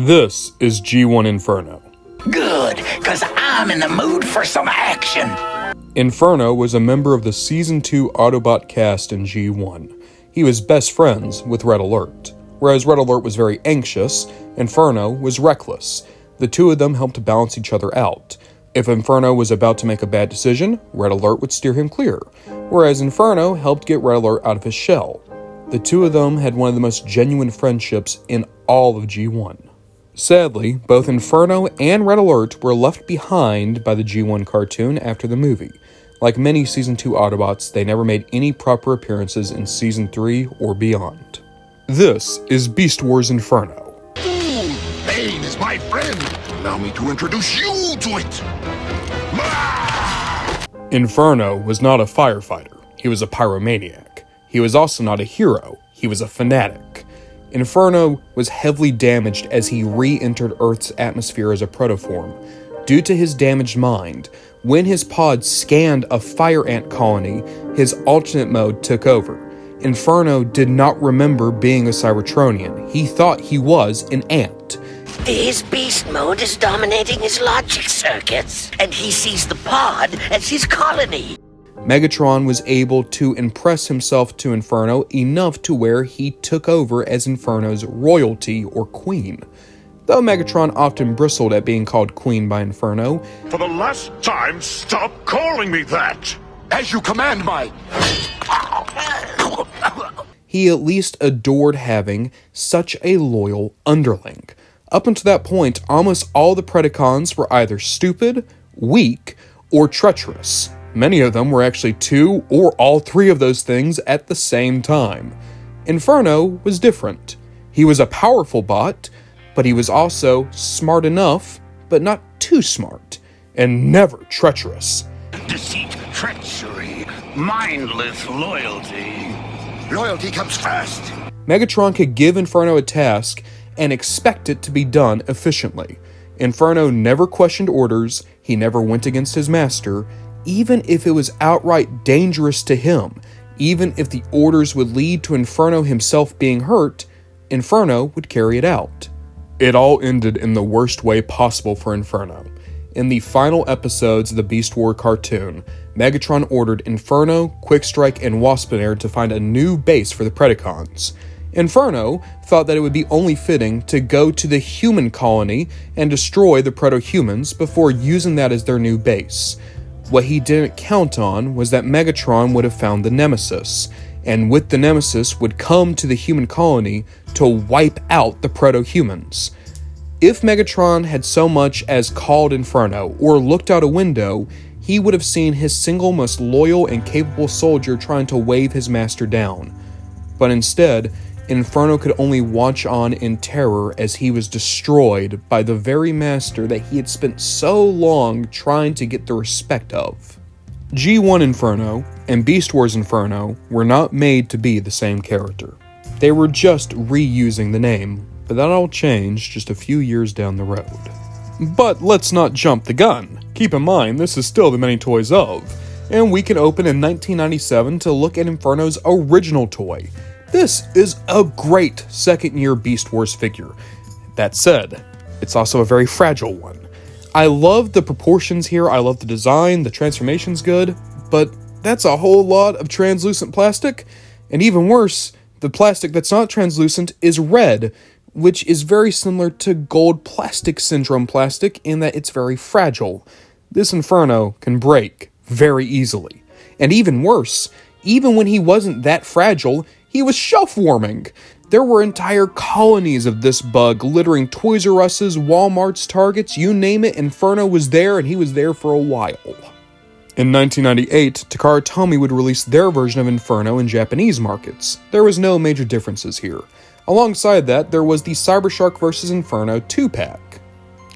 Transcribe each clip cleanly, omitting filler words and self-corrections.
This is G1 Inferno. Good, because I'm in the mood for some action. Inferno was a member of the Season 2 Autobot cast in G1. He was best friends with Red Alert. Whereas Red Alert was very anxious, Inferno was reckless. The two of them helped balance each other out. If Inferno was about to make a bad decision, Red Alert would steer him clear, whereas Inferno helped get Red Alert out of his shell. The two of them had one of the most genuine friendships in all of G1. Sadly, both Inferno and Red Alert were left behind by the G1 cartoon after the movie. Like many Season 2 Autobots, they never made any proper appearances in Season 3 or beyond. This is Beast Wars Inferno. Pain is my friend. Allow me to introduce you to it. Inferno was not a firefighter. He was a pyromaniac. He was also not a hero. He was a fanatic. Inferno was heavily damaged as he re-entered Earth's atmosphere as a protoform. Due to his damaged mind, when his pod scanned a fire ant colony, his alternate mode took over. Inferno did not remember being a Cybertronian. He thought he was an ant. His beast mode is dominating his logic circuits, and he sees the pod as his colony. Megatron was able to impress himself to Inferno enough to where he took over as Inferno's royalty or queen. Though Megatron often bristled at being called queen by Inferno, For the last time, stop calling me that. As you command, my... he at least adored having such a loyal underling. Up until that point, almost all the Predacons were either stupid, weak, or treacherous. Many of them were actually two or all three of those things at the same time. Inferno was different. He was a powerful bot, but he was also smart enough, but not too smart, and never treacherous. Deceit, treachery, mindless loyalty. Loyalty comes first. Megatron could give Inferno a task and expect it to be done efficiently. Inferno never questioned orders, he never went against his master, even if it was outright dangerous to him. Even if the orders would lead to Inferno himself being hurt, Inferno would carry it out. It all ended in the worst way possible for Inferno. In the final episodes of the Beast War cartoon, Megatron ordered Inferno, Quickstrike, and Waspinair to find a new base for the Predacons. Inferno thought that it would be only fitting to go to the human colony and destroy the proto-humans before using that as their new base. What he didn't count on was that Megatron would have found the Nemesis, and with the Nemesis would come to the human colony to wipe out the proto-humans. If Megatron had so much as called Inferno or looked out a window, he would have seen his single most loyal and capable soldier trying to wave his master down. But instead, Inferno could only watch on in terror as he was destroyed by the very master that he had spent so long trying to get the respect of. G1 Inferno and Beast Wars Inferno were not made to be the same character. They were just reusing the name, but that all changed just a few years down the road. But let's not jump the gun. Keep in mind, this is still the many toys of, and we can open in 1997 to look at Inferno's original toy. This is a great second-year Beast Wars figure. That said, it's also a very fragile one. I love the proportions here, I love the design, the transformation's good, but that's a whole lot of translucent plastic, and even worse, the plastic that's not translucent is red, which is very similar to gold plastic syndrome plastic in that it's very fragile. This Inferno can break very easily. And even worse, even when he wasn't that fragile, he was shelf-warming. There were entire colonies of this bug littering Toys R Us's, Walmart's, Targets, you name it, Inferno was there and he was there for a while. In 1998, Takara Tomy would release their version of Inferno in Japanese markets. There was no major differences here. Alongside that, there was the Cybershark vs. Inferno 2-pack.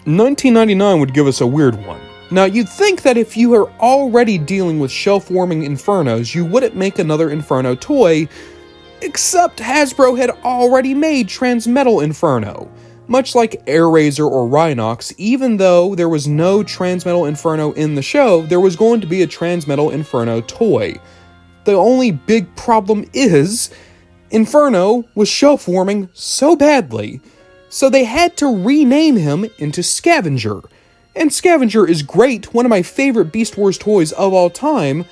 1999 would give us a weird one. Now, you'd think that if you are already dealing with shelf-warming Infernos, you wouldn't make another Inferno toy, except Hasbro had already made Transmetal Inferno. Much like Airazor or Rhinox, even though there was no Transmetal Inferno in the show, there was going to be a Transmetal Inferno toy. The only big problem is, Inferno was shelf-warming so badly so they had to rename him into Scavenger. And Scavenger is great, one of my favorite Beast Wars toys of all time,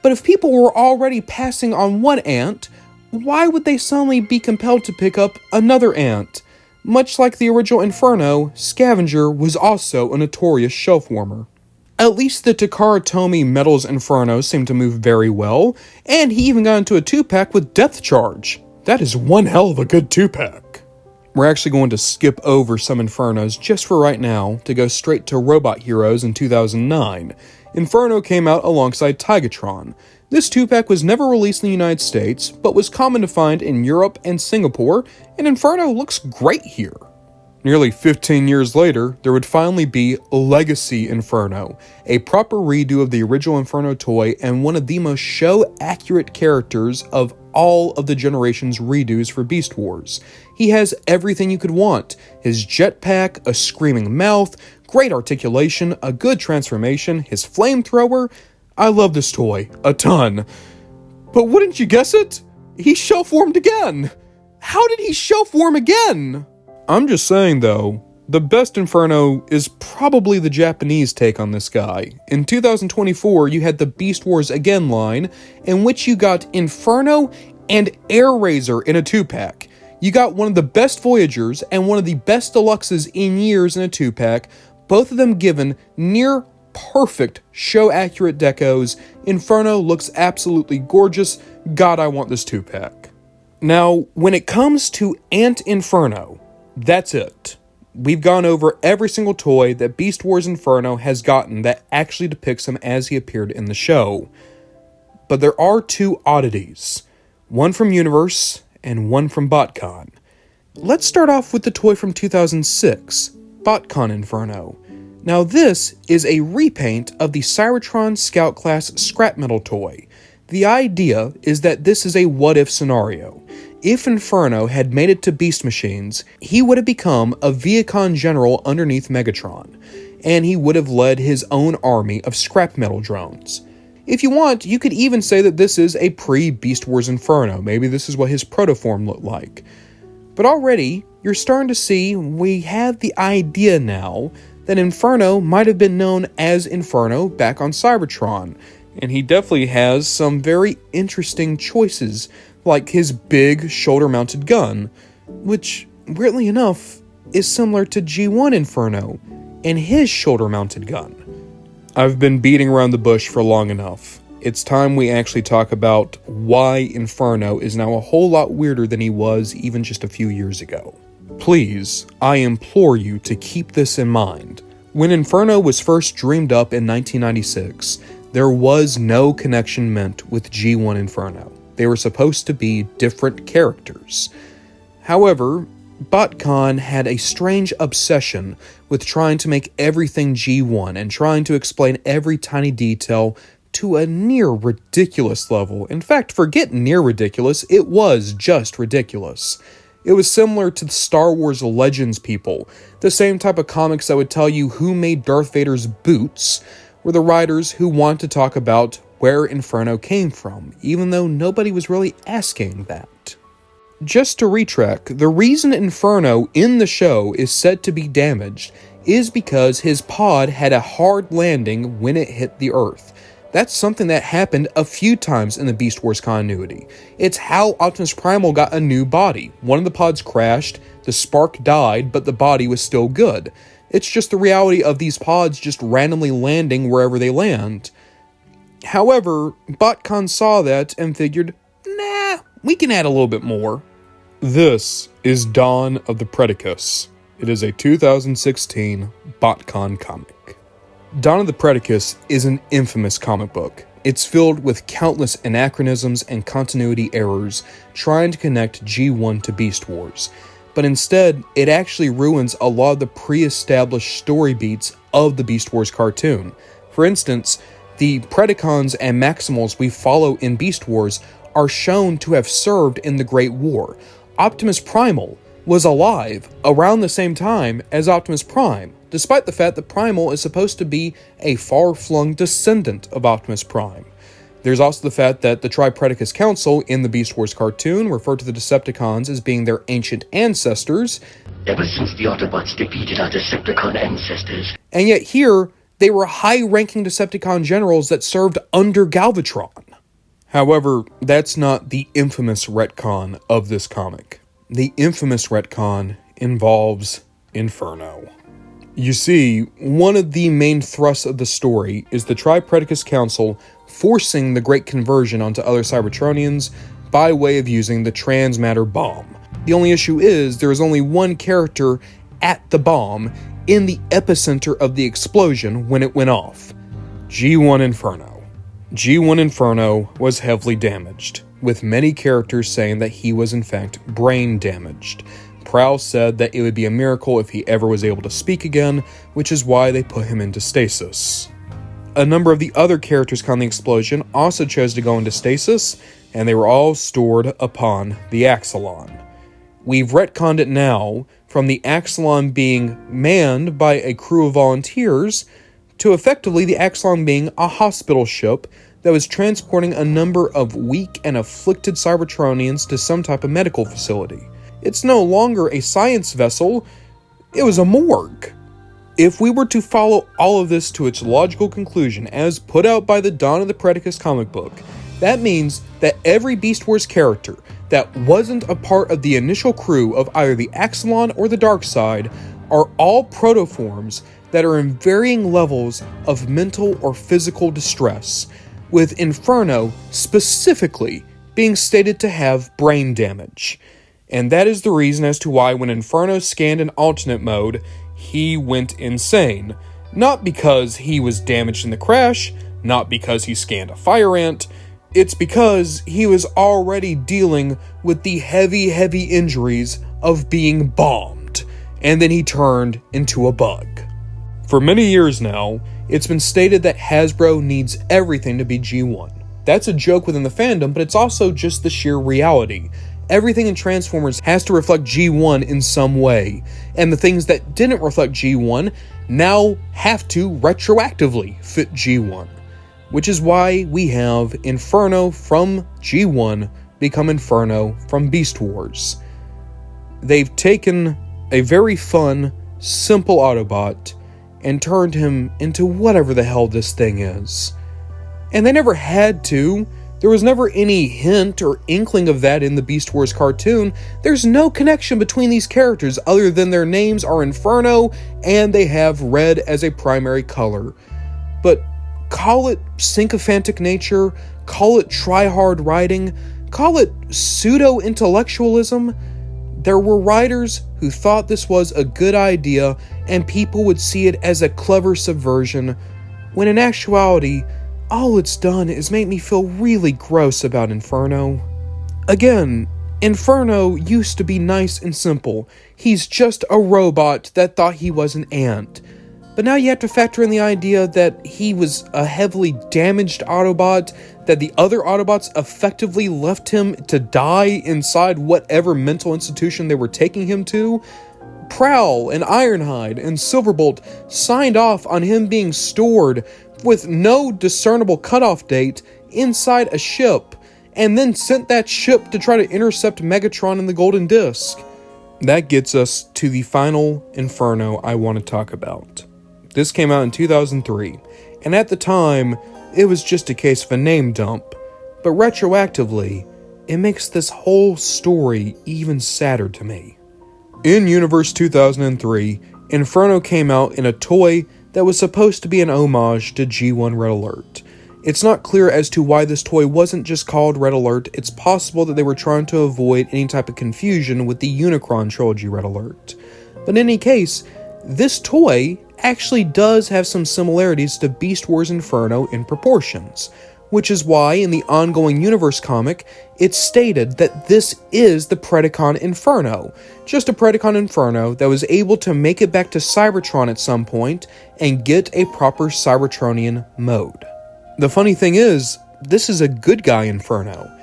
but if people were already passing on one ant, why would they suddenly be compelled to pick up another ant? Much like the original Inferno, Scavenger was also a notorious shelf warmer. At least the Takara Tomy Metals Inferno seemed to move very well, and he even got into a 2-pack with Depth Charge. That is one hell of a good 2-pack. We're actually going to skip over some Infernos just for right now to go straight to Robot Heroes in 2009. Inferno came out alongside Tigatron. This 2-pack was never released in the United States, but was common to find in Europe and Singapore, and Inferno looks great here. Nearly 15 years later, there would finally be Legacy Inferno, a proper redo of the original Inferno toy and one of the most show-accurate characters of all of the generation's redos for Beast Wars. He has everything you could want: his jetpack, a screaming mouth, great articulation, a good transformation, his flamethrower. I love this toy a ton. But wouldn't you guess it? He shelf-warmed again! How did he shelf-warm again? I'm just saying though, the best Inferno is probably the Japanese take on this guy. In 2024, you had the Beast Wars Again line, in which you got Inferno and Air Razor in a 2-pack. You got one of the best Voyagers and one of the best Deluxes in years in a 2-pack, both of them given near perfect show-accurate decos. Inferno looks absolutely gorgeous. God, I want this 2-pack. Now, when it comes to Ant Inferno, that's it. We've gone over every single toy that Beast Wars Inferno has gotten that actually depicts him as he appeared in the show. But there are two oddities. One from Universe and one from Botcon. Let's start off with the toy from 2006, Botcon Inferno. Now this is a repaint of the Cybertron Scout Class scrap metal toy. The idea is that this is a what-if scenario. If Inferno had made it to Beast Machines, he would have become a Viacon general underneath Megatron, and he would have led his own army of scrap metal drones. If you want, you could even say that this is a pre-Beast Wars Inferno. Maybe this is what his protoform looked like. But already, you're starting to see we have the idea now that Inferno might have been known as Inferno back on Cybertron, and he definitely has some very interesting choices, like his big shoulder-mounted gun, which, weirdly enough, is similar to G1 Inferno and his shoulder-mounted gun. I've been beating around the bush for long enough. It's time we actually talk about why Inferno is now a whole lot weirder than he was even just a few years ago. Please, I implore you to keep this in mind. When Inferno was first dreamed up in 1996, there was no connection meant with G1 Inferno. They were supposed to be different characters. However, Botcon had a strange obsession with trying to make everything G1 and trying to explain every tiny detail to a near ridiculous level. In fact, forget near ridiculous, it was just ridiculous. It was similar to the Star Wars Legends people. The same type of comics that would tell you who made Darth Vader's boots were the writers who wanted to talk about where Inferno came from, even though nobody was really asking that. Just to retrack, the reason Inferno in the show is said to be damaged is because his pod had a hard landing when it hit the Earth. That's something that happened a few times in the Beast Wars continuity. It's how Optimus Primal got a new body. One of the pods crashed, the spark died, but the body was still good. It's just the reality of these pods just randomly landing wherever they land. However, Botcon saw that and figured, nah, we can add a little bit more. This is Dawn of the Predacus. It is a 2016 Botcon comic. Dawn of the Predacus is an infamous comic book. It's filled with countless anachronisms and continuity errors trying to connect G1 to Beast Wars. But instead, it actually ruins a lot of the pre-established story beats of the Beast Wars cartoon. For instance, the Predacons and Maximals we follow in Beast Wars are shown to have served in the Great War. Optimus Primal was alive around the same time as Optimus Prime, despite the fact that Primal is supposed to be a far-flung descendant of Optimus Prime. There's also the fact that the Tripredacus Council in the Beast Wars cartoon referred to the Decepticons as being their ancient ancestors. Ever since the Autobots defeated our Decepticon ancestors. And yet here, they were high-ranking Decepticon generals that served under Galvatron. However, that's not the infamous retcon of this comic. The infamous retcon involves Inferno. You see, one of the main thrusts of the story is the Tripredacus Council forcing the Great Conversion onto other Cybertronians by way of using the transmatter bomb. The only issue is there is only one character at the bomb in the epicenter of the explosion when it went off. G1 Inferno. G1 Inferno was heavily damaged, with many characters saying that he was in fact brain damaged. Prowl said that it would be a miracle if he ever was able to speak again, which is why they put him into stasis. A number of the other characters caught in the explosion also chose to go into stasis, and they were all stored upon the Axalon. We've retconned it now from the Axalon being manned by a crew of volunteers to effectively the Axalon being a hospital ship that was transporting a number of weak and afflicted Cybertronians to some type of medical facility. It's no longer a science vessel, it was a morgue. If we were to follow all of this to its logical conclusion as put out by the Dawn of the Predacus comic book, that means that every Beast Wars character that wasn't a part of the initial crew of either the Axalon or the Darkside are all protoforms that are in varying levels of mental or physical distress, with Inferno specifically being stated to have brain damage. And that is the reason as to why when Inferno scanned in alternate mode, he went insane. Not because he was damaged in the crash, not because he scanned a fire ant, it's because he was already dealing with the heavy injuries of being bombed, and then he turned into a bug. For many years now, it's been stated that Hasbro needs everything to be G1. That's a joke within the fandom, but it's also just the sheer reality. Everything in Transformers has to reflect G1 in some way, and the things that didn't reflect G1 now have to retroactively fit G1. Which is why we have Inferno from G1 become Inferno from Beast Wars. They've taken a very fun, simple Autobot and turned him into whatever the hell this thing is. And they never had to. There was never any hint or inkling of that in the Beast Wars cartoon. There's no connection between these characters other than their names are Inferno and they have red as a primary color. But call it sycophantic nature, call it try-hard writing, call it pseudo-intellectualism. There were writers who thought this was a good idea and people would see it as a clever subversion, when in actuality, all it's done is make me feel really gross about Inferno. Again, Inferno used to be nice and simple. He's just a robot that thought he was an ant. But now you have to factor in the idea that he was a heavily damaged Autobot, that the other Autobots effectively left him to die inside whatever mental institution they were taking him to. Prowl and Ironhide and Silverbolt signed off on him being stored with no discernible cutoff date inside a ship, and then sent that ship to try to intercept Megatron and the Golden Disc. That gets us to the final Inferno I want to talk about. This came out in 2003, and at the time, it was just a case of a name dump, but retroactively, it makes this whole story even sadder to me. In Universe 2003, Inferno came out in a toy that was supposed to be an homage to G1 Red Alert. It's not clear as to why this toy wasn't just called Red Alert. It's possible that they were trying to avoid any type of confusion with the Unicron trilogy Red Alert. But in any case, this toy actually does have some similarities to Beast Wars Inferno in proportions, which is why in the ongoing Universe comic, it's stated that this is the Predacon Inferno, just a Predacon Inferno that was able to make it back to Cybertron at some point and get a proper Cybertronian mode. The funny thing is, this is a good guy Inferno.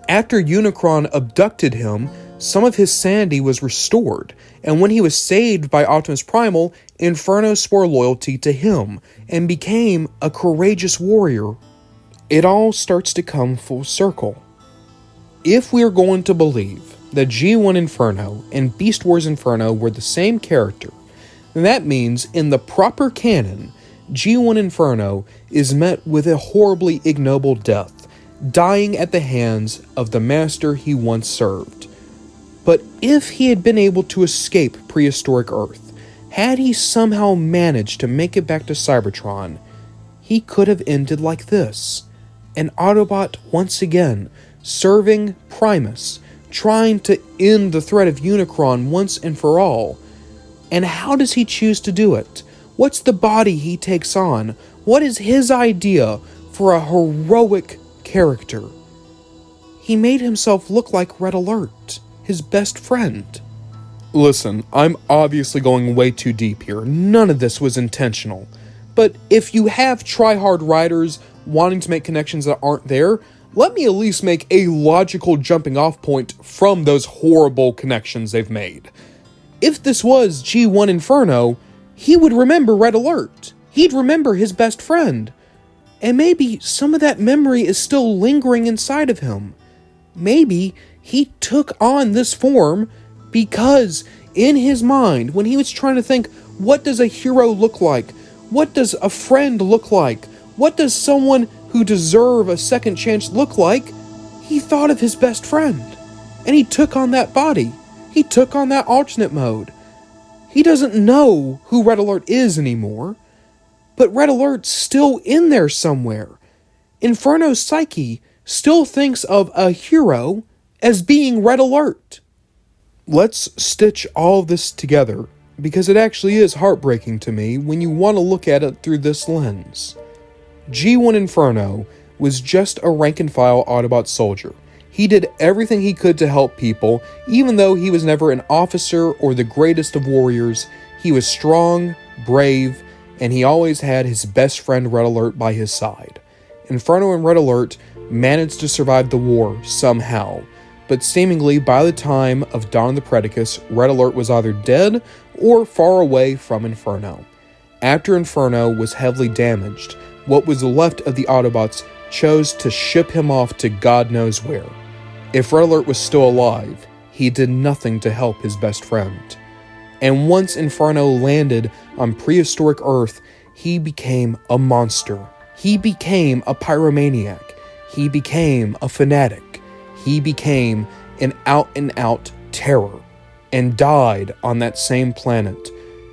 After Unicron abducted him, some of his sanity was restored, and when he was saved by Optimus Primal, Inferno swore loyalty to him and became a courageous warrior. it all starts to come full circle. If we're going to believe that G1 Inferno and Beast Wars Inferno were the same character, then that means in the proper canon, G1 Inferno is met with a horribly ignoble death, dying at the hands of the master he once served. But if he had been able to escape prehistoric Earth, had he somehow managed to make it back to Cybertron, he could have ended like this. An Autobot once again, serving Primus, trying to end the threat of Unicron once and for all. And how does he choose to do it? What's the body he takes on? What is his idea for a heroic character? He made himself look like Red Alert, his best friend. Listen, I'm obviously going way too deep here. None of this was intentional. But if you have try-hard writers wanting to make connections that aren't there, let me at least make a logical jumping off point from those horrible connections they've made. If this was G1 Inferno, he would remember Red Alert. He'd remember his best friend. And maybe some of that memory is still lingering inside of him. Maybe he took on this form because in his mind, when he was trying to think, what does a hero look like? What does a friend look like? What does someone who deserve a second chance look like? He thought of his best friend. And he took on that body. He took on that alternate mode. He doesn't know who Red Alert is anymore. But Red Alert's still in there somewhere. Inferno's psyche still thinks of a hero as being Red Alert. Let's stitch all of this together, because it actually is heartbreaking to me when you want to look at it through this lens. G1 Inferno was just a rank-and-file Autobot soldier. He did everything he could to help people, even though he was never an officer or the greatest of warriors. He was strong, brave, and he always had his best friend Red Alert by his side. Inferno and Red Alert managed to survive the war somehow, but seemingly by the time of Dawn of the Predacus, Red Alert was either dead or far away from Inferno. After Inferno was heavily damaged, what was left of the Autobots chose to ship him off to God knows where. If Red Alert was still alive, he did nothing to help his best friend. And once Inferno landed on prehistoric Earth, he became a monster. He became a pyromaniac. He became a fanatic. He became an out-and-out terror, and died on that same planet,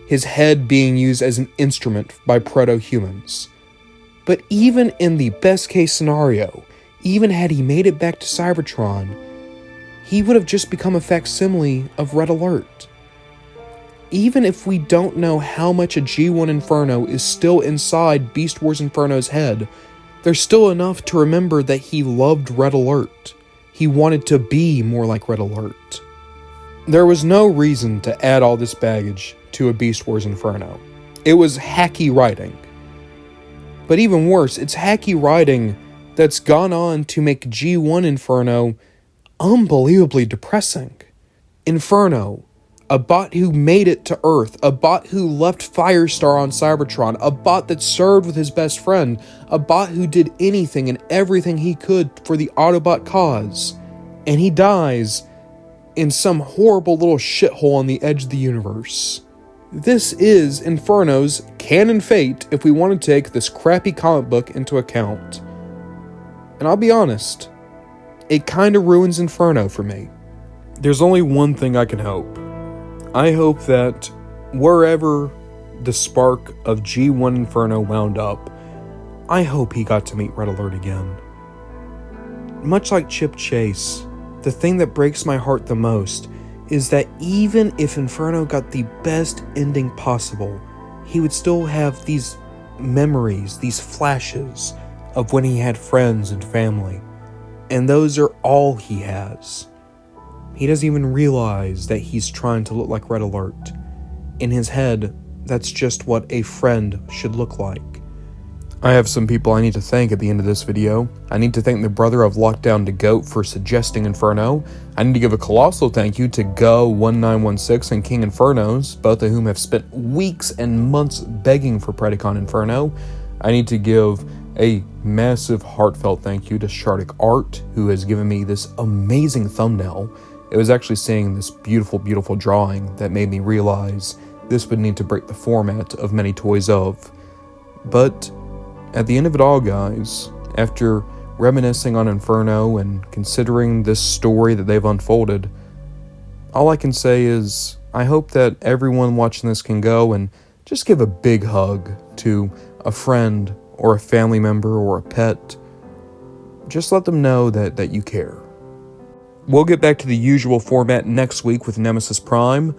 his head being used as an instrument by proto-humans. But even in the best-case scenario, even had he made it back to Cybertron, he would have just become a facsimile of Red Alert. Even if we don't know how much a G1 Inferno is still inside Beast Wars Inferno's head, there's still enough to remember that he loved Red Alert. He wanted to be more like Red Alert. There was no reason to add all this baggage to a Beast Wars Inferno. It was hacky writing. But even worse, it's hacky writing that's gone on to make G1 Inferno unbelievably depressing. Inferno, a bot who made it to Earth, a bot who left Firestar on Cybertron, a bot that served with his best friend, a bot who did anything and everything he could for the Autobot cause, and he dies in some horrible little shithole on the edge of the universe. This is Inferno's canon fate if we want to take this crappy comic book into account. And I'll be honest, it kinda ruins Inferno for me. There's only one thing I can hope. I hope that wherever the spark of G1 Inferno wound up, I hope he got to meet Red Alert again. Much like Chip Chase, the thing that breaks my heart the most is that even if Inferno got the best ending possible, he would still have these memories, these flashes of when he had friends and family. And those are all he has. He doesn't even realize that he's trying to look like Red Alert. In his head, that's just what a friend should look like. I have some people I need to thank at the end of this video. I need to thank the brother of Lockdown to Goat for suggesting Inferno. I need to give a colossal thank you to Go1916 and King Infernos, both of whom have spent weeks and months begging for Predacon Inferno. I need to give A massive heartfelt thank you to ShardikArt, who has given me this amazing thumbnail. It was actually seeing this beautiful, beautiful drawing that made me realize this would need to break the format of many toys of. But at the end of it all, guys, after reminiscing on Inferno and considering this story that they've unfolded, all I can say is I hope that everyone watching this can go and just give a big hug to a friend or a family member or a pet. Just let them know that you care. We'll get back to the usual format next week with Nemesis Prime,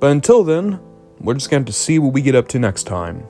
but until then, we're just going to see what we get up to next time.